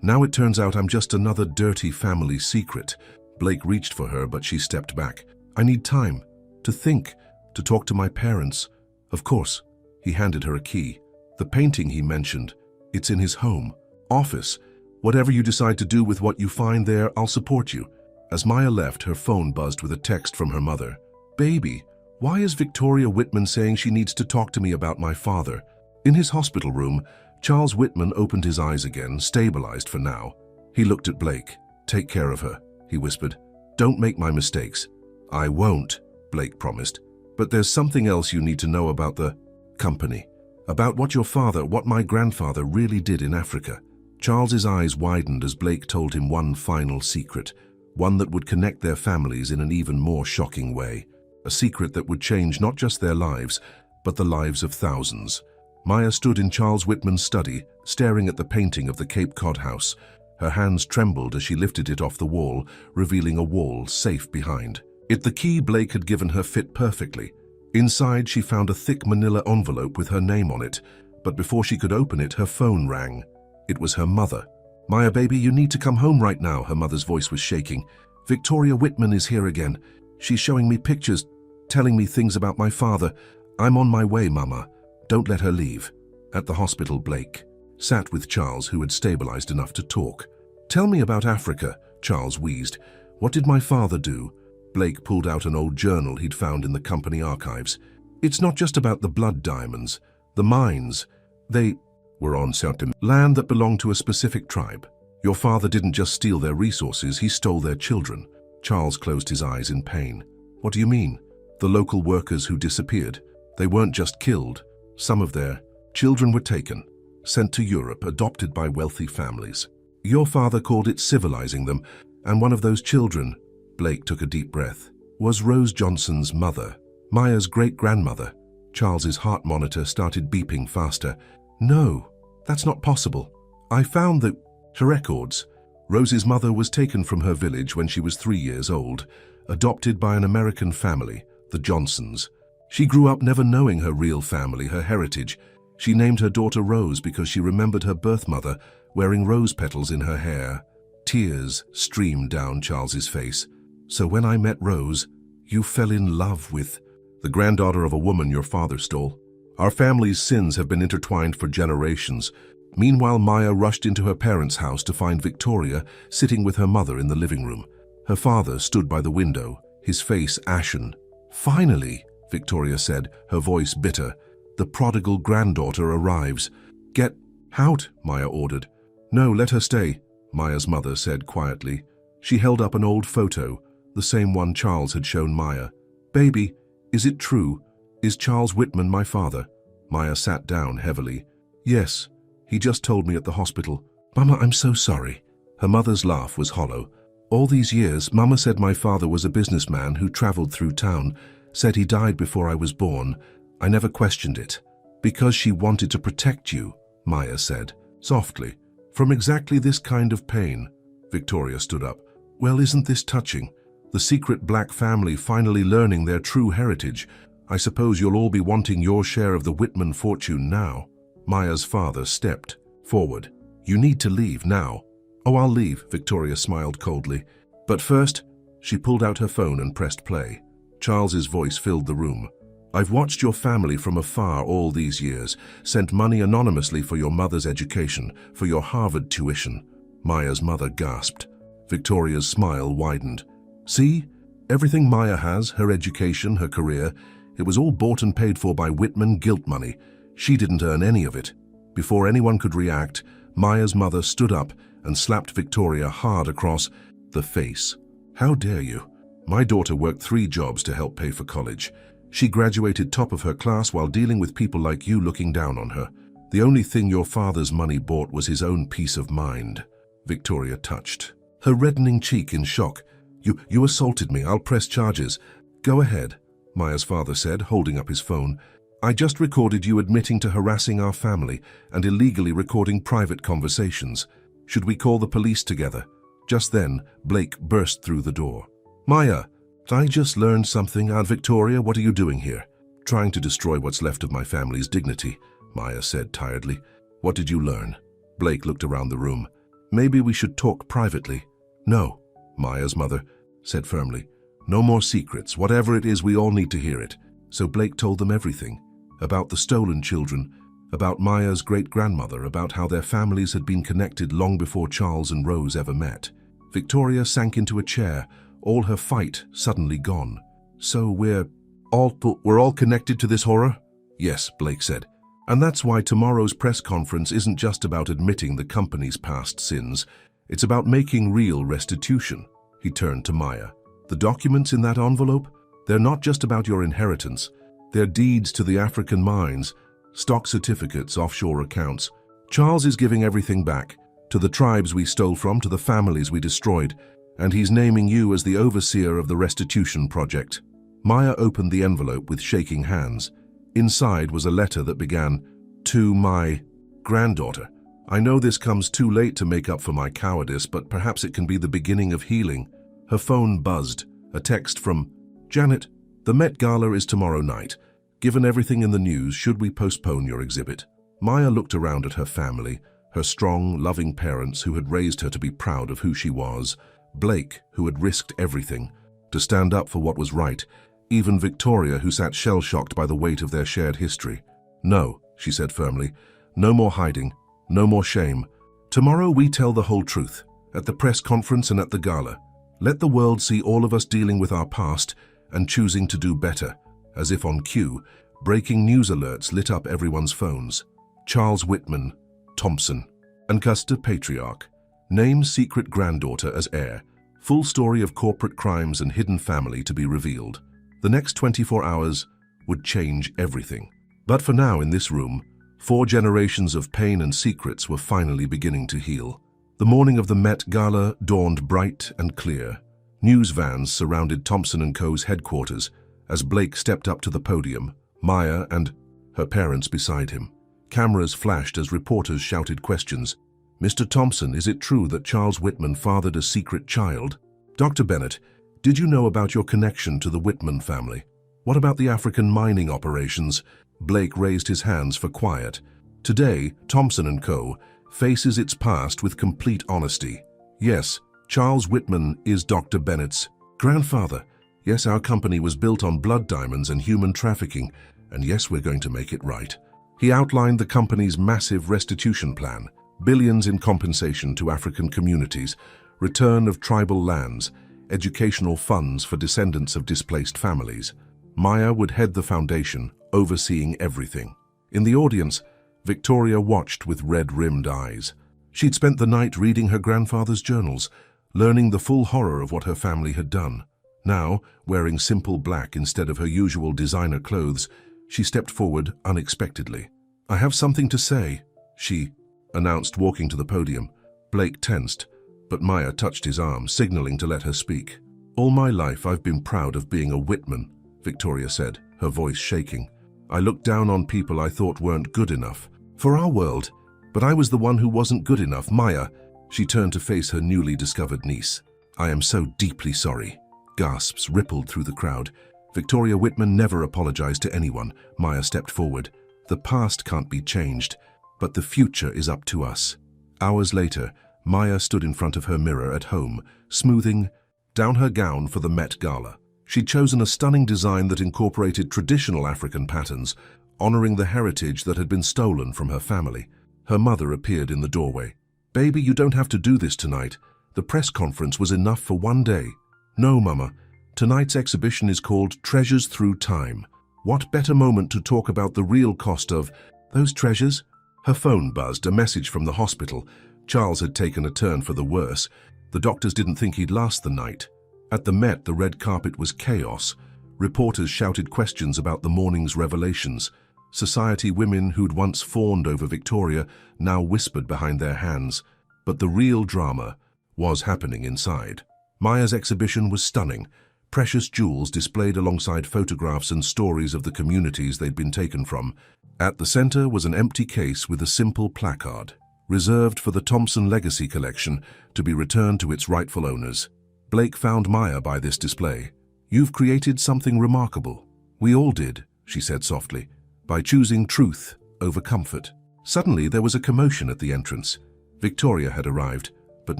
now it turns out I'm just another dirty family secret." Blake reached for her, but she stepped back. "I need time to think, to talk to my parents." "Of course." He handed her a key. "The painting he mentioned, it's in his home, office. Whatever you decide to do with what you find there, I'll support you." As Maya left, her phone buzzed with a text from her mother. "Baby, why is Victoria Whitman saying she needs to talk to me about my father?" In his hospital room, Charles Whitman opened his eyes again, stabilized for now. He looked at Blake. "Take care of her," he whispered. "Don't make my mistakes." "I won't," Blake promised. "But there's something else you need to know about the company, about what my grandfather really did in Africa." Charles's eyes widened as Blake told him one final secret, one that would connect their families in an even more shocking way. A secret that would change not just their lives, but the lives of thousands. Maya stood in Charles Whitman's study, staring at the painting of the Cape Cod house. Her hands trembled as she lifted it off the wall, revealing a wall safe behind. The key Blake had given her fit perfectly. Inside, she found a thick manila envelope with her name on it, but before she could open it, her phone rang. It was her mother. "Maya, baby, you need to come home right now," her mother's voice was shaking. "Victoria Whitman is here again. She's showing me pictures, telling me things about my father. I'm on my way, Mama. Don't let her leave." At the hospital, Blake sat with Charles, who had stabilized enough to talk. "Tell me about Africa," Charles wheezed. "What did my father do?" Blake pulled out an old journal he'd found in the company archives. "It's not just about the blood diamonds, the mines. They were on certain land that belonged to a specific tribe. Your father didn't just steal their resources, he stole their children." Charles closed his eyes in pain. "What do you mean?" "The local workers who disappeared. They weren't just killed. Some of their children were taken, sent to Europe, adopted by wealthy families. Your father called it civilizing them, and one of those children," Blake took a deep breath, "was Rose Johnson's mother, Maya's great-grandmother." Charles's heart monitor started beeping faster. "No, that's not possible. I found the records. Rose's mother was taken from her village when she was 3 years old, adopted by an American family, the Johnsons. She grew up never knowing her real family, her heritage. She named her daughter Rose because she remembered her birth mother, wearing rose petals in her hair. Tears streamed down Charles's face. "So when I met Rose, you fell in love with the granddaughter of a woman your father stole. Our family's sins have been intertwined for generations." Meanwhile, Maya rushed into her parents' house to find Victoria sitting with her mother in the living room. Her father stood by the window, his face ashen. "Finally," Victoria said, her voice bitter, "the prodigal granddaughter arrives." "Get out," Maya ordered. "No, let her stay," Maya's mother said quietly. She held up an old photo, the same one Charles had shown Maya. "Baby, is it true? Is Charles Whitman my father?" Maya sat down heavily. "Yes, he just told me at the hospital." "Mama, I'm so sorry." Her mother's laugh was hollow. "All these years, Mama said my father was a businessman who traveled through town, said he died before I was born. I never questioned it." "Because she wanted to protect you," Maya said, softly. "From exactly this kind of pain." Victoria stood up. "Well, isn't this touching? The secret black family finally learning their true heritage. I suppose you'll all be wanting your share of the Whitman fortune now." Maya's father stepped forward. "You need to leave now." "Oh, I'll leave," Victoria smiled coldly. "But first," she pulled out her phone and pressed play. Charles's voice filled the room. "I've watched your family from afar all these years, sent money anonymously for your mother's education, for your Harvard tuition." Maya's mother gasped. Victoria's smile widened. "See? Everything Maya has, her education, her career, it was all bought and paid for by Whitman guilt money. She didn't earn any of it." Before anyone could react, Maya's mother stood up and slapped Victoria hard across the face. "How dare you? My daughter worked 3 jobs to help pay for college. She graduated top of her class while dealing with people like you looking down on her. The only thing your father's money bought was his own peace of mind." Victoria touched her reddening cheek in shock. You assaulted me. I'll press charges." "Go ahead," Maya's father said, holding up his phone. "I just recorded you admitting to harassing our family and illegally recording private conversations. Should we call the police together?" Just then, Blake burst through the door. "Maya, I just learned something. Aunt Victoria, what are you doing here?" "Trying to destroy what's left of my family's dignity," Maya said tiredly. "What did you learn?" Blake looked around the room. "Maybe we should talk privately." "No," Maya's mother said firmly. "No more secrets. Whatever it is, we all need to hear it." So Blake told them everything. About the stolen children, about Maya's great-grandmother, about how their families had been connected long before Charles and Rose ever met. Victoria sank into a chair, all her fight suddenly gone. "So we're all connected to this horror?" "Yes," Blake said. "And that's why tomorrow's press conference isn't just about admitting the company's past sins. It's about making real restitution." He turned to Maya. "The documents in that envelope? They're not just about your inheritance. They're deeds to the African mines, stock certificates, offshore accounts. Charles is giving everything back, to the tribes we stole from, to the families we destroyed, and he's naming you as the overseer of the restitution project." Maya opened the envelope with shaking hands. Inside was a letter that began, "To my granddaughter. I know this comes too late to make up for my cowardice, but perhaps it can be the beginning of healing." Her phone buzzed, a text from Janet. "The Met Gala is tomorrow night. Given everything in the news, should we postpone your exhibit?" Maya looked around at her family, her strong, loving parents who had raised her to be proud of who she was, Blake, who had risked everything to stand up for what was right, even Victoria, who sat shell-shocked by the weight of their shared history. "No," she said firmly. "No more hiding. No more shame. Tomorrow we tell the whole truth, at the press conference and at the gala. Let the world see all of us dealing with our past and choosing to do better." As if on cue, breaking news alerts lit up everyone's phones. Charles Whitman, Thompson, Ancaster Patriarch, names secret granddaughter as heir. Full story of corporate crimes and hidden family to be revealed. The next 24 hours would change everything. But for now, in this room, 4 generations of pain and secrets were finally beginning to heal. The morning of the Met Gala dawned bright and clear. News vans surrounded Thompson & Co.'s headquarters as Blake stepped up to the podium, Maya and her parents beside him. Cameras flashed as reporters shouted questions. "Mr. Thompson, is it true that Charles Whitman fathered a secret child?" "Dr. Bennett, did you know about your connection to the Whitman family? What about the African mining operations?" Blake raised his hands for quiet. Today, Thompson & Co. faces its past with complete honesty. Yes, Charles Whitman is Dr. Bennett's grandfather. Yes, our company was built on blood diamonds and human trafficking, and yes, we're going to make it right. He outlined the company's massive restitution plan, billions in compensation to African communities, return of tribal lands, educational funds for descendants of displaced families. Maya would head the foundation, overseeing everything. In the audience, Victoria watched with red-rimmed eyes. She'd spent the night reading her grandfather's journals, learning the full horror of what her family had done. Now, wearing simple black instead of her usual designer clothes, she stepped forward unexpectedly. "I have something to say," she announced, walking to the podium. Blake tensed, but Maya touched his arm, signaling to let her speak. "All my life I've been proud of being a Whitman," Victoria said, her voice shaking. "I looked down on people I thought weren't good enough for our world, but I was the one who wasn't good enough." Maya, she turned to face her newly discovered niece. "I am so deeply sorry." Gasps rippled through the crowd. Victoria Whitman never apologized to anyone. Maya stepped forward. "The past can't be changed, but the future is up to us." Hours later, Maya stood in front of her mirror at home, smoothing down her gown for the Met Gala. She'd chosen a stunning design that incorporated traditional African patterns, honoring the heritage that had been stolen from her family. Her mother appeared in the doorway. "Baby, you don't have to do this tonight. The press conference was enough for one day." "No, Mama. Tonight's exhibition is called Treasures Through Time. What better moment to talk about the real cost of those treasures?" Her phone buzzed, a message from the hospital. Charles had taken a turn for the worse. The doctors didn't think he'd last the night. At the Met, the red carpet was chaos. Reporters shouted questions about the morning's revelations. Society women who'd once fawned over Victoria now whispered behind their hands. But the real drama was happening inside. Maya's exhibition was stunning. Precious jewels displayed alongside photographs and stories of the communities they'd been taken from. At the center was an empty case with a simple placard, reserved for the Thompson Legacy Collection, to be returned to its rightful owners. Blake found Maya by this display. "You've created something remarkable." "We all did," she said softly, "by choosing truth over comfort." Suddenly there was a commotion at the entrance. Victoria had arrived, but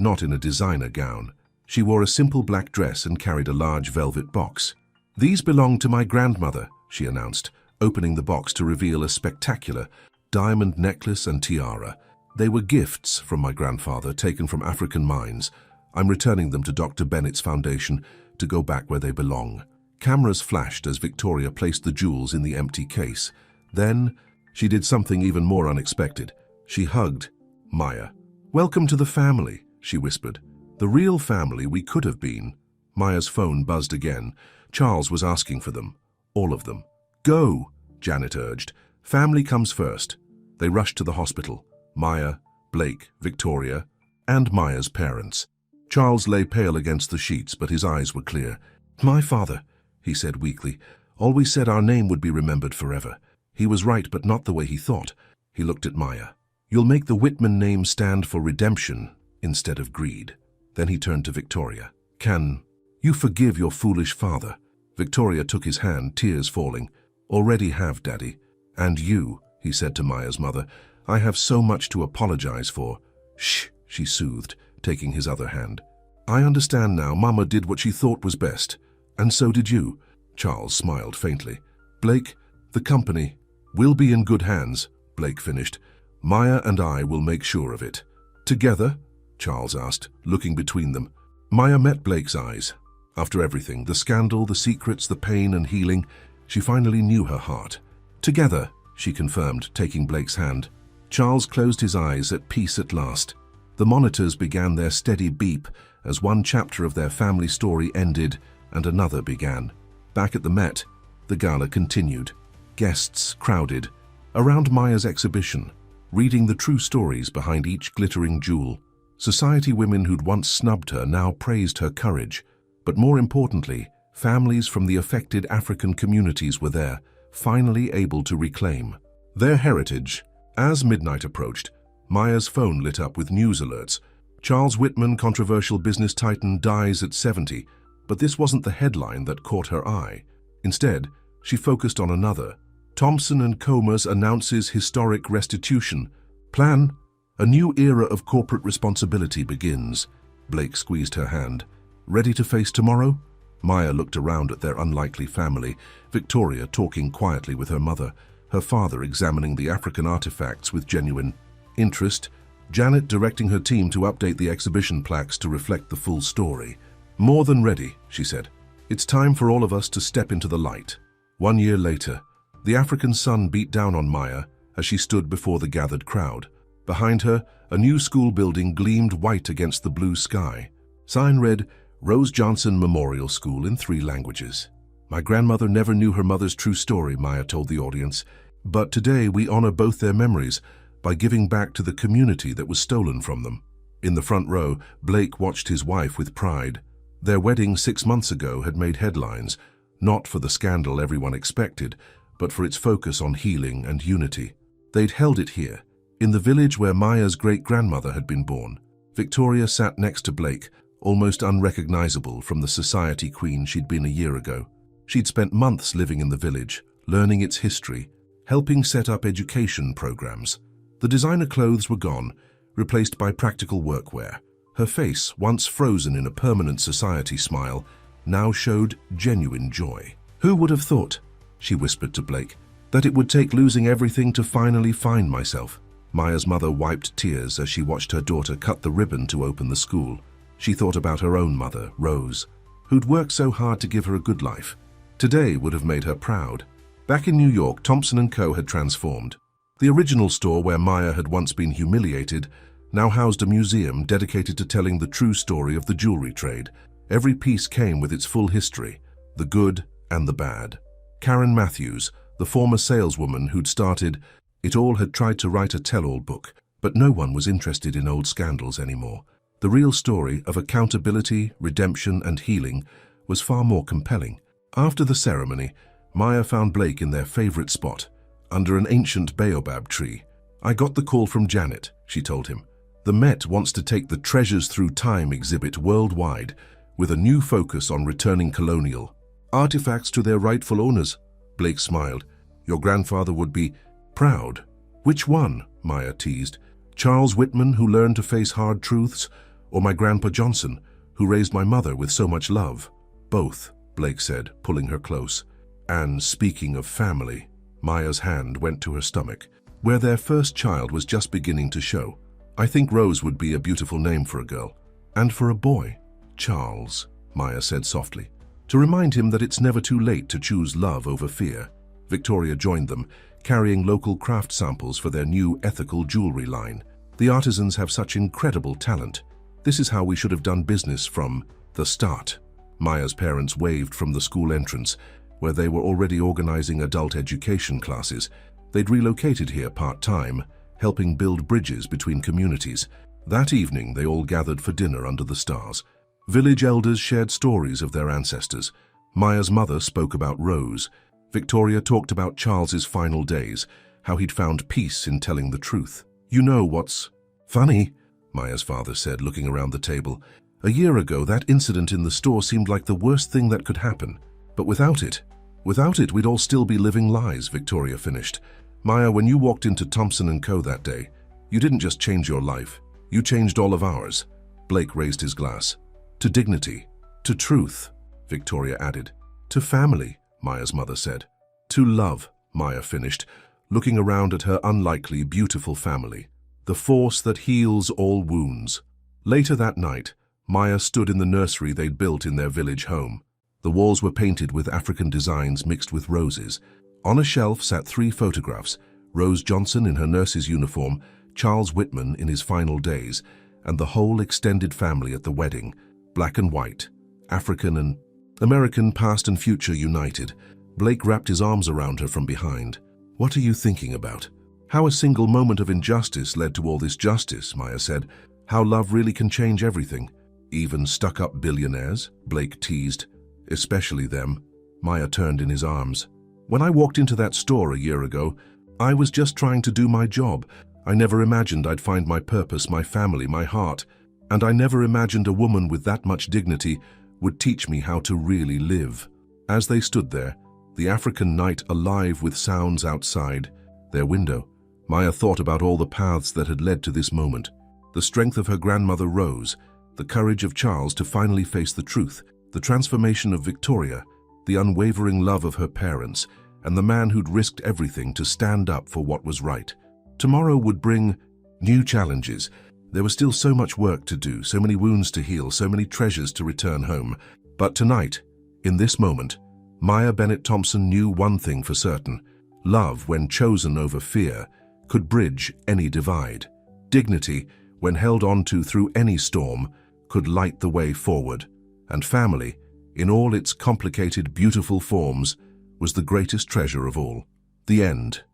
not in a designer gown. She wore a simple black dress and carried a large velvet box. "These belong to my grandmother," she announced, opening the box to reveal a spectacular diamond necklace and tiara. "They were gifts from my grandfather, taken from African mines. I'm returning them to Dr. Bennett's foundation to go back where they belong." Cameras flashed as Victoria placed the jewels in the empty case. Then, she did something even more unexpected. She hugged Maya. "Welcome to the family," she whispered. "The real family we could have been." Maya's phone buzzed again. Charles was asking for them. All of them. "Go," Janet urged. "Family comes first." They rushed to the hospital. Maya, Blake, Victoria, and Maya's parents. Charles lay pale against the sheets, but his eyes were clear. "My father," he said weakly, "always said our name would be remembered forever. He was right, but not the way he thought." He looked at Maya. "You'll make the Whitman name stand for redemption instead of greed." Then he turned to Victoria. "Can you forgive your foolish father?" Victoria took his hand, tears falling. "Already have, Daddy. And you," he said to Maya's mother, "I have so much to apologize for." "Shh," she soothed, taking his other hand. "I understand now. Mama did what she thought was best. And so did you." Charles smiled faintly. "Blake, the company will be in good hands," Blake finished. "Maya and I will make sure of it." "Together?" Charles asked, looking between them. Maya met Blake's eyes. After everything, the scandal, the secrets, the pain and healing, she finally knew her heart. "Together," she confirmed, taking Blake's hand. Charles closed his eyes, at peace at last. The monitors began their steady beep as one chapter of their family story ended and another began. Back at the Met, the gala continued. Guests crowded around Maya's exhibition, reading the true stories behind each glittering jewel. Society women who'd once snubbed her now praised her courage. But more importantly, families from the affected African communities were there, finally able to reclaim their heritage. As midnight approached, Maya's phone lit up with news alerts. Charles Whitman, controversial business titan, dies at 70. But this wasn't the headline that caught her eye. Instead, she focused on another. Thompson and Comas announces historic restitution plan. A new era of corporate responsibility begins. Blake squeezed her hand. Ready to face tomorrow? Maya looked around at their unlikely family, Victoria talking quietly with her mother, her father examining the African artifacts with genuine interest, Janet directing her team to update the exhibition plaques to reflect the full story. More than ready, she said. It's time for all of us to step into the light. 1 year later, the African sun beat down on Maya as she stood before the gathered crowd. Behind her, a new school building gleamed white against the blue sky. Sign read, Rose Johnson Memorial School in 3 languages. My grandmother never knew her mother's true story, Maya told the audience. But today we honor both their memories by giving back to the community that was stolen from them. In the front row, Blake watched his wife with pride. Their wedding 6 months ago had made headlines, not for the scandal everyone expected, but for its focus on healing and unity. They'd held it here, in the village where Maya's great-grandmother had been born. Victoria sat next to Blake, almost unrecognizable from the society queen she'd been a year ago. She'd spent months living in the village, learning its history, helping set up education programs. The designer clothes were gone, replaced by practical workwear. Her face, once frozen in a permanent society smile, now showed genuine joy. Who would have thought, she whispered to Blake, that it would take losing everything to finally find myself? Maya's mother wiped tears as she watched her daughter cut the ribbon to open the school. She thought about her own mother, Rose, who'd worked so hard to give her a good life. Today would have made her proud. Back in New York, Thompson & Co. had transformed. The original store where Maya had once been humiliated now housed a museum dedicated to telling the true story of the jewelry trade. Every piece came with its full history, the good and the bad. Karen Matthews, the former saleswoman who'd started it all, had tried to write a tell-all book, but no one was interested in old scandals anymore. The real story of accountability, redemption, and healing was far more compelling. After the ceremony, Maya found Blake in their favorite spot, under an ancient baobab tree. I got the call from Janet, she told him. The Met wants to take the Treasures Through Time exhibit worldwide, with a new focus on returning colonial artifacts to their rightful owners. Blake smiled. Your grandfather would be proud. Which one? Maya teased. Charles Whitman, who learned to face hard truths, or my Grandpa Johnson, who raised my mother with so much love? Both, Blake said, pulling her close. And speaking of family, Maya's hand went to her stomach, where their first child was just beginning to show. I think Rose would be a beautiful name for a girl. And for a boy, Charles, Maya said softly, to remind him that it's never too late to choose love over fear. Victoria joined them, carrying local craft samples for their new ethical jewelry line. The artisans have such incredible talent. This is how we should have done business from the start. Maya's parents waved from the school entrance, where they were already organizing adult education classes. They'd relocated here part-time, helping build bridges between communities. That evening, they all gathered for dinner under the stars. Village elders shared stories of their ancestors. Maya's mother spoke about Rose. Victoria talked about Charles's final days, how he'd found peace in telling the truth. You know what's funny? Maya's father said, looking around the table. A year ago, that incident in the store seemed like the worst thing that could happen. But without it, we'd all still be living lies, Victoria finished. Maya, when you walked into Thompson & Co. that day, you didn't just change your life, you changed all of ours. Blake raised his glass. To dignity, to truth, Victoria added. To family, Maya's mother said. To love, Maya finished, looking around at her unlikely, beautiful family. The force that heals all wounds. Later that night, Maya stood in the nursery they'd built in their village home. The walls were painted with African designs mixed with roses. On a shelf sat 3 photographs, Rose Johnson in her nurse's uniform, Charles Whitman in his final days, and the whole extended family at the wedding, black and white, African and American, past and future united. Blake wrapped his arms around her from behind. What are you thinking about? How a single moment of injustice led to all this justice, Maya said. How love really can change everything. Even stuck-up billionaires, Blake teased. Especially them. Maya turned in his arms. When I walked into that store a year ago, I was just trying to do my job. I never imagined I'd find my purpose, my family, my heart. And I never imagined a woman with that much dignity would teach me how to really live. As they stood there, the African night alive with sounds outside their window, Maya thought about all the paths that had led to this moment. The strength of her grandmother Rose, the courage of Charles to finally face the truth, the transformation of Victoria, the unwavering love of her parents, and the man who'd risked everything to stand up for what was right. Tomorrow would bring new challenges. There was still so much work to do, so many wounds to heal, so many treasures to return home. But tonight, in this moment, Maya Bennett Thompson knew one thing for certain. Love, when chosen over fear, could bridge any divide. Dignity, when held onto through any storm, could light the way forward. And family, in all its complicated, beautiful forms, was the greatest treasure of all. The end.